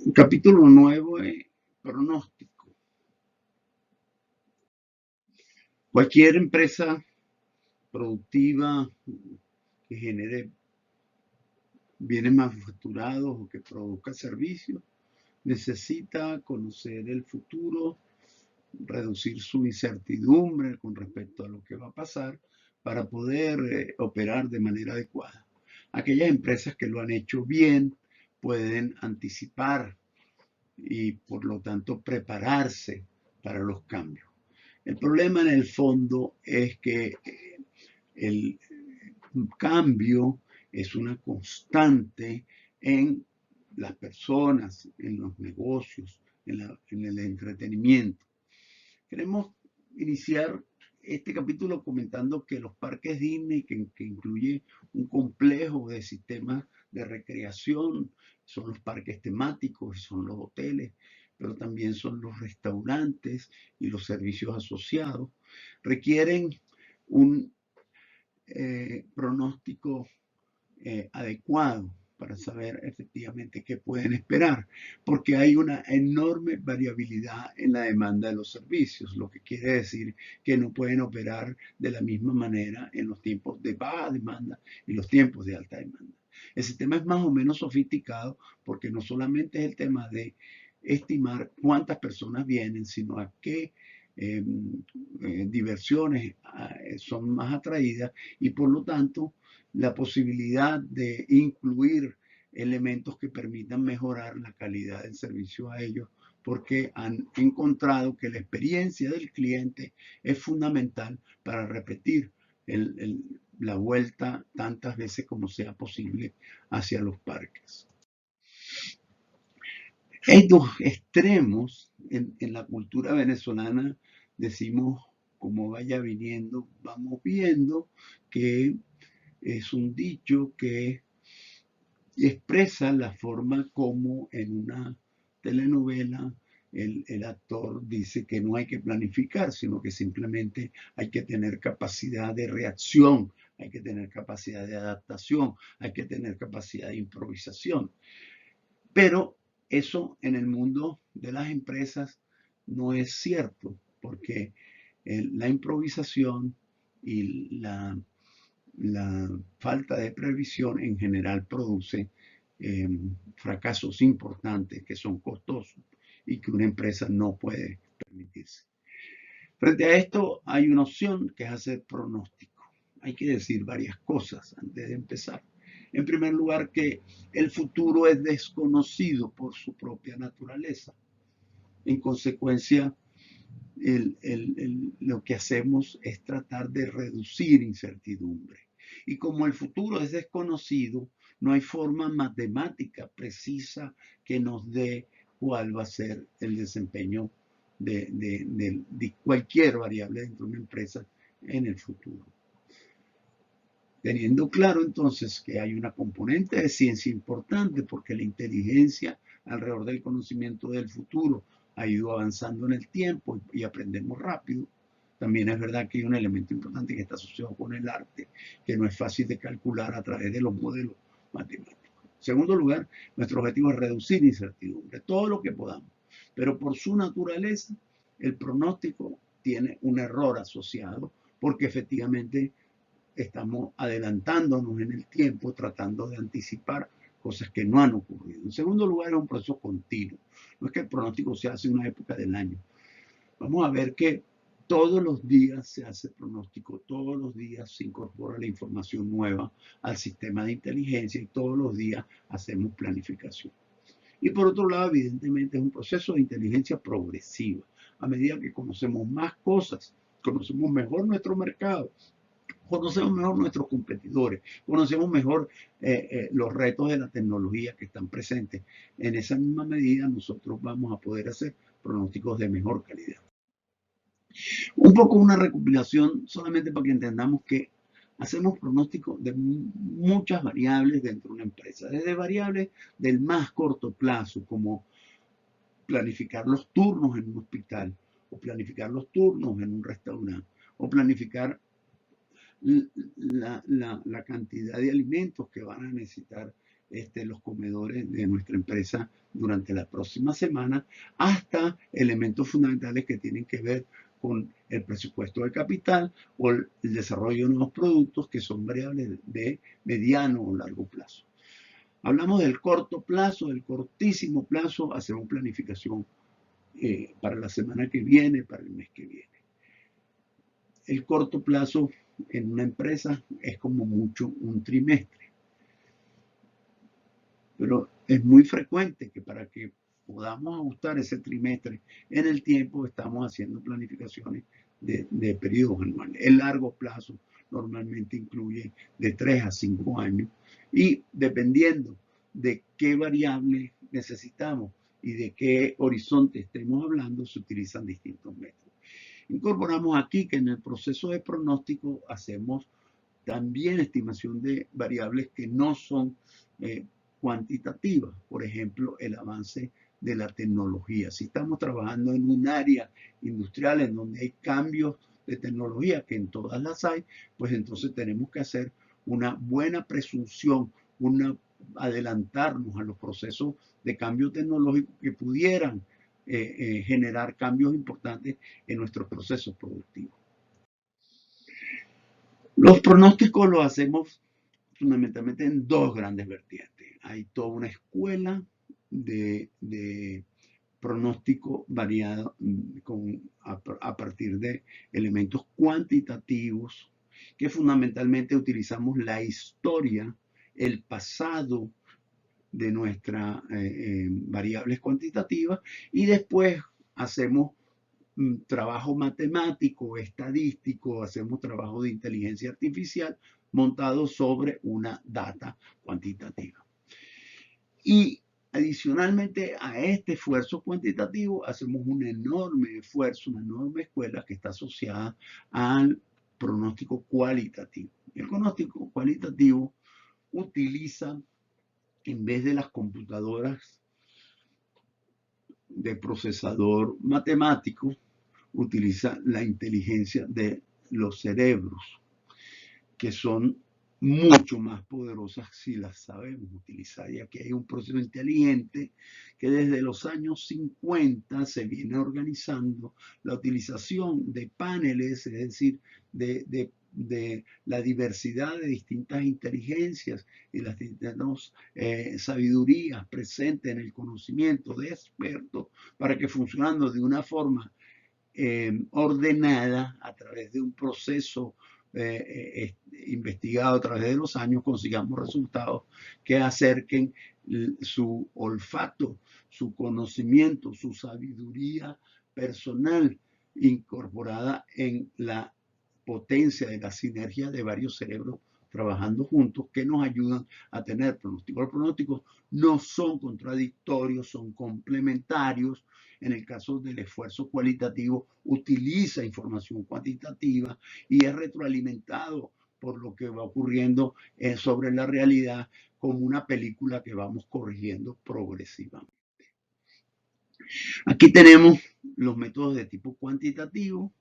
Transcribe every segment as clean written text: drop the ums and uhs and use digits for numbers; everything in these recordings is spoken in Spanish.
Un capítulo nuevo es pronóstico. Cualquier empresa productiva que genere bienes manufacturados o que produzca servicios necesita conocer el futuro, reducir su incertidumbre con respecto a lo que va a pasar para poder operar de manera adecuada. Aquellas empresas que lo han hecho bien pueden anticipar y por lo tanto prepararse para los cambios. El problema en el fondo es que el cambio es una constante en las personas, en los negocios, en el entretenimiento. Queremos iniciar este capítulo comentando que los parques Disney, que incluye un complejo de sistemas de recreación, son los parques temáticos, son los hoteles, pero también son los restaurantes y los servicios asociados, requieren un pronóstico adecuado para saber efectivamente qué pueden esperar, porque hay una enorme variabilidad en la demanda de los servicios, lo que quiere decir que no pueden operar de la misma manera en los tiempos de baja demanda y los tiempos de alta demanda. El sistema es más o menos sofisticado porque no solamente es el tema de estimar cuántas personas vienen, sino a qué diversiones son más atraídas y por lo tanto la posibilidad de incluir elementos que permitan mejorar la calidad del servicio a ellos, porque han encontrado que la experiencia del cliente es fundamental para repetir la vuelta tantas veces como sea posible hacia los parques. Hay dos extremos en la cultura venezolana, decimos, como vaya viniendo, vamos viendo, que es un dicho que expresa la forma como en una telenovela el actor dice que no hay que planificar, sino que simplemente hay que tener capacidad de reacción, hay que tener capacidad de adaptación, hay que tener capacidad de improvisación. Pero eso en el mundo de las empresas no es cierto, porque la improvisación y la falta de previsión en general produce eh, fracasos importantes que son costosos y que una empresa no puede permitirse. Frente a esto hay una opción que es hacer pronóstico. Hay que decir varias cosas antes de empezar. En primer lugar, que el futuro es desconocido por su propia naturaleza. En consecuencia, lo que hacemos es tratar de reducir incertidumbre. Y como el futuro es desconocido, no hay forma matemática precisa que nos dé cuál va a ser el desempeño de cualquier variable dentro de una empresa en el futuro. Teniendo claro entonces que hay una componente de ciencia importante porque la inteligencia alrededor del conocimiento del futuro ha ido avanzando en el tiempo y aprendemos rápido. También es verdad que hay un elemento importante que está asociado con el arte, que no es fácil de calcular a través de los modelos matemáticos. En segundo lugar, nuestro objetivo es reducir incertidumbre, todo lo que podamos. Pero por su naturaleza, el pronóstico tiene un error asociado porque efectivamente estamos adelantándonos en el tiempo, tratando de anticipar cosas que no han ocurrido. En segundo lugar, es un proceso continuo. No es que el pronóstico se hace en una época del año. Vamos a ver que todos los días se hace pronóstico, todos los días se incorpora la información nueva al sistema de inteligencia y todos los días hacemos planificación. Y por otro lado, evidentemente, es un proceso de inteligencia progresiva. A medida que conocemos más cosas, conocemos mejor nuestro mercado, conocemos mejor nuestros competidores, conocemos mejor los retos de la tecnología que están presentes. En esa misma medida nosotros vamos a poder hacer pronósticos de mejor calidad. Un poco una recopilación solamente para que entendamos que hacemos pronósticos de muchas variables dentro de una empresa, desde variables del más corto plazo, como planificar los turnos en un hospital, o planificar los turnos en un restaurante, o planificar la cantidad de alimentos que van a necesitar los comedores de nuestra empresa durante la próxima semana, hasta elementos fundamentales que tienen que ver con el presupuesto de capital o el desarrollo de nuevos productos que son variables de mediano o largo plazo. Hablamos del corto plazo, del cortísimo plazo, hacemos planificación para la semana que viene, para el mes que viene. El corto plazo en una empresa es como mucho un trimestre, pero es muy frecuente que para que podamos ajustar ese trimestre en el tiempo, estamos haciendo planificaciones de periodos anuales. El largo plazo normalmente incluye de 3 a 5 años y dependiendo de qué variable necesitamos y de qué horizonte estemos hablando, se utilizan distintos métodos. Incorporamos aquí que en el proceso de pronóstico hacemos también estimación de variables que no son cuantitativas, por ejemplo, el avance de la tecnología. Si estamos trabajando en un área industrial en donde hay cambios de tecnología, que en todas las hay, pues entonces tenemos que hacer una buena presunción, adelantarnos a los procesos de cambio tecnológico que pudieran generar cambios importantes en nuestros procesos productivos. Los pronósticos los hacemos fundamentalmente en dos grandes vertientes. Hay toda una escuela de pronóstico variado a partir de elementos cuantitativos que fundamentalmente utilizamos la historia, el pasado de nuestras variables cuantitativas y después hacemos trabajo matemático, estadístico, hacemos trabajo de inteligencia artificial montado sobre una data cuantitativa. Y adicionalmente a este esfuerzo cuantitativo, hacemos un enorme esfuerzo, una enorme escuela que está asociada al pronóstico cualitativo. El pronóstico cualitativo utiliza, en vez de las computadoras de procesador matemático, utiliza la inteligencia de los cerebros, que son mucho más poderosas si las sabemos utilizar. Y aquí hay un proceso inteligente que desde los años 50 se viene organizando la utilización de paneles, es decir, de la diversidad de distintas inteligencias y las distintas sabidurías presentes en el conocimiento de expertos para que funcionando de una forma ordenada a través de un proceso investigado a través de los años, consigamos resultados que acerquen su olfato, su conocimiento, su sabiduría personal incorporada en la potencia de la sinergia de varios cerebros trabajando juntos que nos ayudan a tener pronósticos. Los pronósticos no son contradictorios, son complementarios. En el caso del esfuerzo cualitativo, utiliza información cuantitativa y es retroalimentado por lo que va ocurriendo sobre la realidad como una película que vamos corrigiendo progresivamente. Aquí tenemos los métodos de tipo cuantitativo,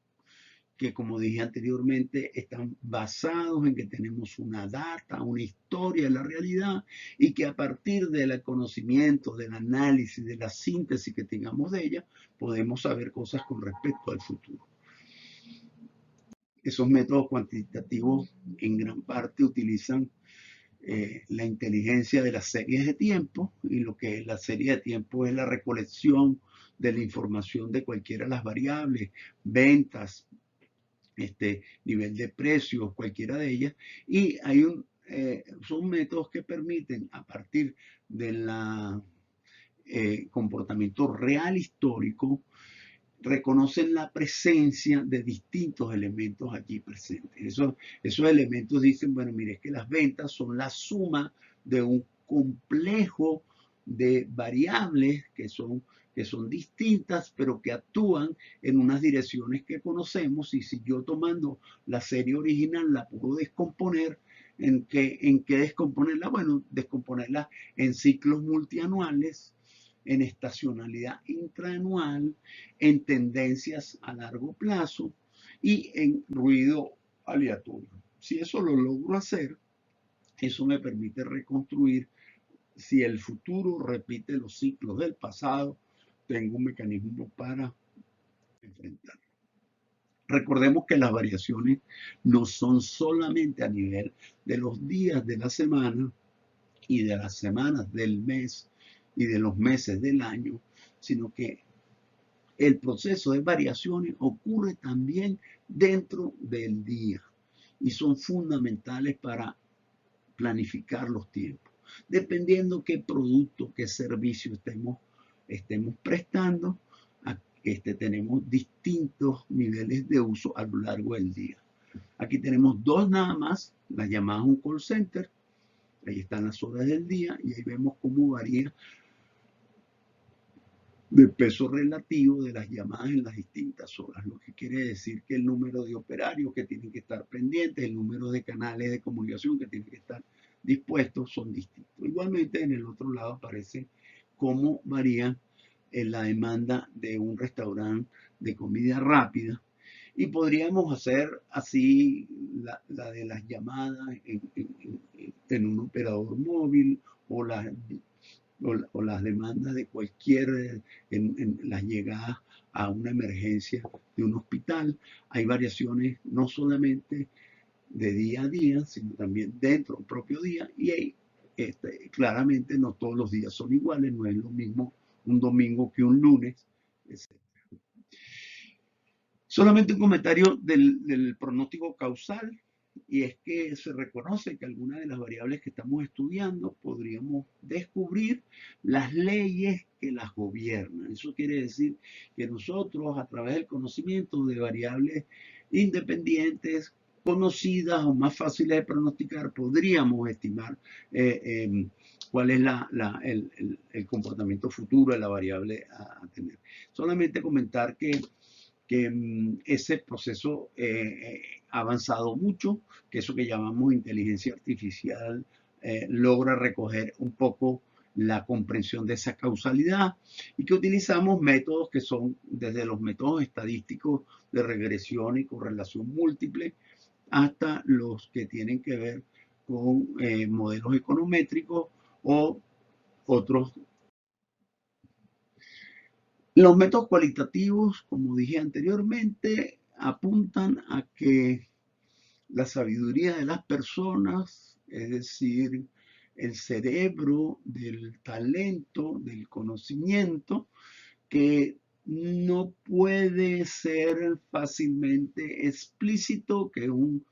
que como dije anteriormente están basados en que tenemos una data, una historia de la realidad y que a partir del conocimiento, del análisis, de la síntesis que tengamos de ella, podemos saber cosas con respecto al futuro. Esos métodos cuantitativos en gran parte utilizan la inteligencia de las series de tiempo, y lo que es la serie de tiempo es la recolección de la información de cualquiera de las variables, ventas, nivel de precios, cualquiera de ellas, y son métodos que permiten a partir del comportamiento real histórico, reconocen la presencia de distintos elementos allí presentes. Esos elementos dicen, bueno, mire, es que las ventas son la suma de un complejo de variables que son distintas, pero que actúan en unas direcciones que conocemos, y si yo tomando la serie original la puedo descomponer, ¿en qué descomponerla? Bueno, descomponerla en ciclos multianuales, en estacionalidad intraanual, en tendencias a largo plazo y en ruido aleatorio. Si eso lo logro hacer, eso me permite reconstruir si el futuro repite los ciclos del pasado, tengo un mecanismo para enfrentarlo. Recordemos que las variaciones no son solamente a nivel de los días de la semana y de las semanas del mes y de los meses del año, sino que el proceso de variaciones ocurre también dentro del día y son fundamentales para planificar los tiempos, dependiendo qué producto, qué servicio estemos prestando. Tenemos distintos niveles de uso a lo largo del día. Aquí tenemos dos nada más, las llamadas un call center. Ahí están las horas del día y ahí vemos cómo varía del peso relativo de las llamadas en las distintas horas, lo que quiere decir que el número de operarios que tienen que estar pendientes, el número de canales de comunicación que tienen que estar dispuestos son distintos. Igualmente en el otro lado aparece cómo varía la demanda de un restaurante de comida rápida y podríamos hacer así la de las llamadas en un operador móvil o o las demandas de cualquier, en las llegadas a una emergencia de un hospital. Hay variaciones no solamente de día a día, sino también dentro del propio día y ahí claramente no todos los días son iguales, no es lo mismo un domingo que un lunes, etc. Solamente un comentario del pronóstico causal, y es que se reconoce que algunas de las variables que estamos estudiando podríamos descubrir las leyes que las gobiernan. Eso quiere decir que nosotros, a través del conocimiento de variables independientes, conocidas o más fáciles de pronosticar, podríamos estimar cuál es el comportamiento futuro de la variable a tener. Solamente comentar que ese proceso ha avanzado mucho, que eso que llamamos inteligencia artificial logra recoger un poco la comprensión de esa causalidad y que utilizamos métodos que son desde los métodos estadísticos de regresión y correlación múltiple hasta los que tienen que ver con modelos econométricos o otros. Los métodos cualitativos, como dije anteriormente, apuntan a que la sabiduría de las personas, es decir, el cerebro del talento, del conocimiento, que no puede ser fácilmente explícito, que es un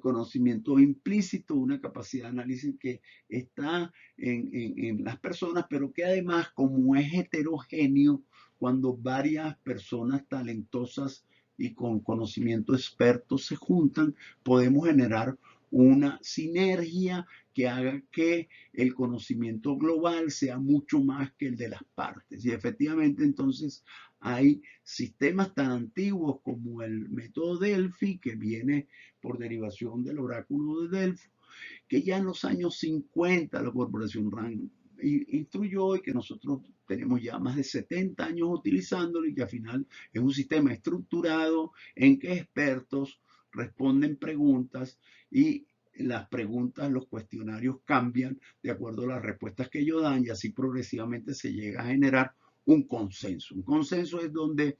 conocimiento implícito, una capacidad de análisis que está en las personas, pero que además, como es heterogéneo, cuando varias personas talentosas y con conocimiento experto se juntan, podemos generar una sinergia que haga que el conocimiento global sea mucho más que el de las partes. Y efectivamente entonces hay sistemas tan antiguos como el método Delphi, que viene por derivación del oráculo de Delfos, que ya en los años 50 la corporación RAND instruyó y que nosotros tenemos ya más de 70 años utilizándolo y que al final es un sistema estructurado en que expertos responden preguntas y las preguntas, los cuestionarios cambian de acuerdo a las respuestas que ellos dan y así progresivamente se llega a generar un consenso. Un consenso es donde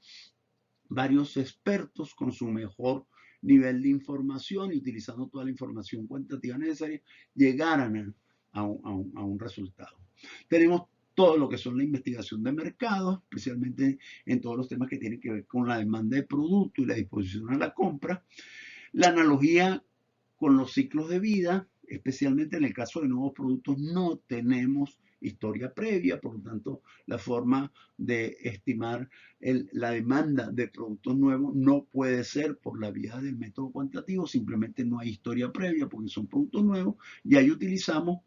varios expertos con su mejor nivel de información y utilizando toda la información cuantitativa necesaria, llegaran a un resultado. Tenemos todo lo que son la investigación de mercados, especialmente en todos los temas que tienen que ver con la demanda de producto y la disposición a la compra. La analogía con los ciclos de vida, especialmente en el caso de nuevos productos, no tenemos historia previa, por lo tanto, la forma de estimar la demanda de productos nuevos no puede ser por la vía del método cuantitativo, simplemente no hay historia previa porque son productos nuevos y ahí utilizamos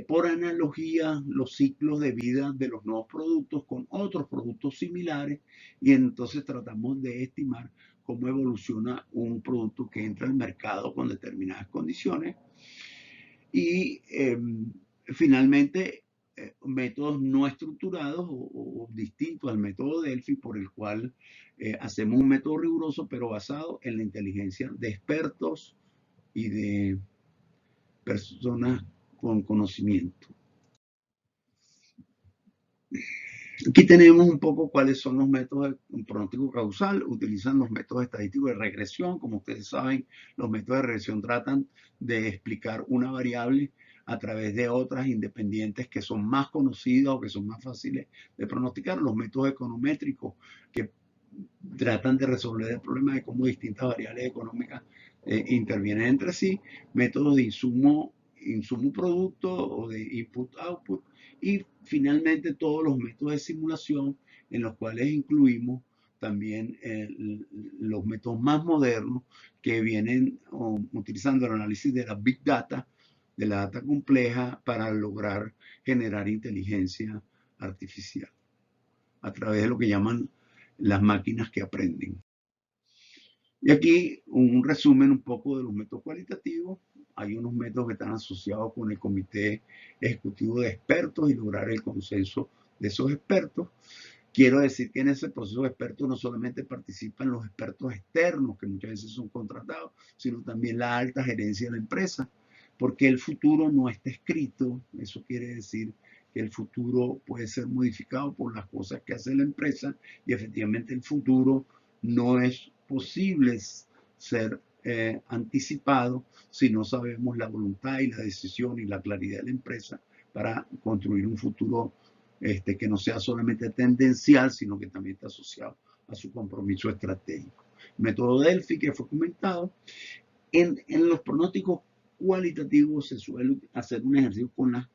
por analogía los ciclos de vida de los nuevos productos con otros productos similares y entonces tratamos de estimar cómo evoluciona un producto que entra al mercado con determinadas condiciones y finalmente métodos no estructurados o distintos al método Delphi por el cual hacemos un método riguroso pero basado en la inteligencia de expertos y de personas con conocimiento. Aquí tenemos un poco cuáles son los métodos de pronóstico causal. Utilizan los métodos estadísticos de regresión. Como ustedes saben, los métodos de regresión tratan de explicar una variable a través de otras independientes que son más conocidas o que son más fáciles de pronosticar. Los métodos econométricos que tratan de resolver el problema de cómo distintas variables económicas intervienen entre sí. Métodos de insumo-producto o de input-output, y finalmente todos los métodos de simulación, en los cuales incluimos también los métodos más modernos que vienen utilizando el análisis de la big data, de la data compleja, para lograr generar inteligencia artificial a través de lo que llaman las máquinas que aprenden. Y aquí un resumen un poco de los métodos cualitativos. Hay unos métodos que están asociados con el comité ejecutivo de expertos y lograr el consenso de esos expertos. Quiero decir que en ese proceso de expertos no solamente participan los expertos externos, que muchas veces son contratados, sino también la alta gerencia de la empresa, porque el futuro no está escrito. Eso quiere decir que el futuro puede ser modificado por las cosas que hace la empresa, y efectivamente el futuro no es posible ser anticipado si no sabemos la voluntad y la decisión y la claridad de la empresa para construir un futuro que no sea solamente tendencial, sino que también está asociado a su compromiso estratégico. El método Delphi, que fue comentado. En los pronósticos cualitativos se suele hacer un ejercicio con la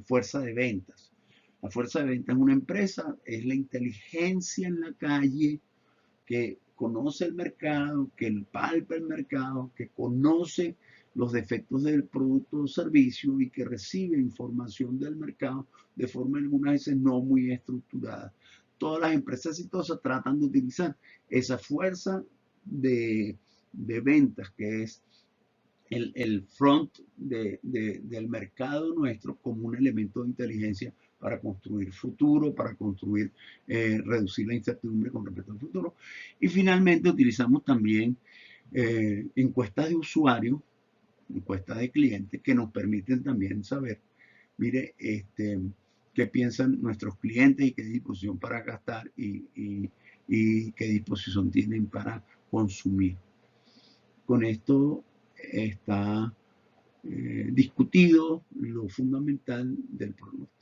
fuerza de ventas. La fuerza de ventas es una empresa, es la inteligencia en la calle que conoce el mercado, que palpa el mercado, que conoce los defectos del producto o servicio y que recibe información del mercado de forma algunas veces no muy estructurada. Todas las empresas exitosas tratan de utilizar esa fuerza de ventas, que es el front del mercado nuestro, como un elemento de inteligencia para construir futuro, para construir, reducir la incertidumbre con respecto al futuro. Y finalmente utilizamos también encuestas de usuarios, encuestas de clientes, que nos permiten también saber, mire, qué piensan nuestros clientes y qué disposición para gastar y qué disposición tienen para consumir. Con esto está discutido lo fundamental del pronóstico.